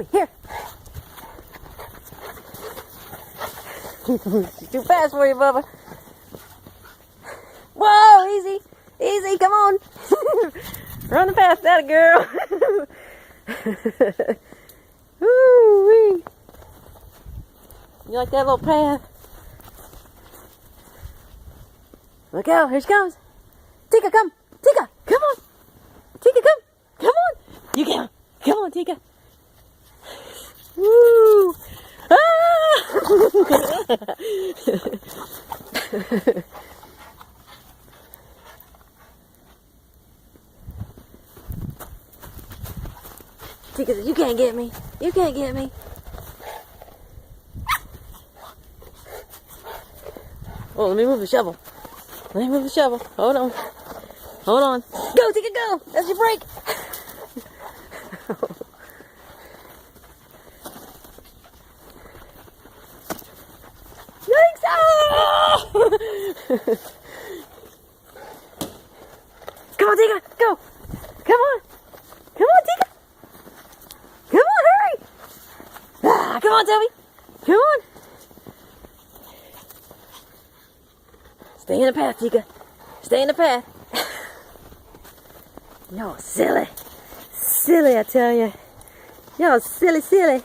Toby, here. She's too fast for you, Bubba. Whoa, easy. Easy, come on. Running past that girl. Woo-wee. You like that little path? Look out, here she comes. Tika, come. Tika, come on. Tika, come. Come on. You can. Come on, Tika. Woo. Ah! Tika says, you can't get me. You can't get me. Oh, let me move the shovel. Let me move the shovel. Hold on. Hold on. Go, Tika, go. That's your break. Yikes! Ah! Come on, Tika, go. Come on. Come on, Tika. Come on, hurry. Ah, come on, Toby. Come on. Stay in the path, Tika. Stay in the path. Y'all silly. Silly, I tell you. Y'all silly, silly.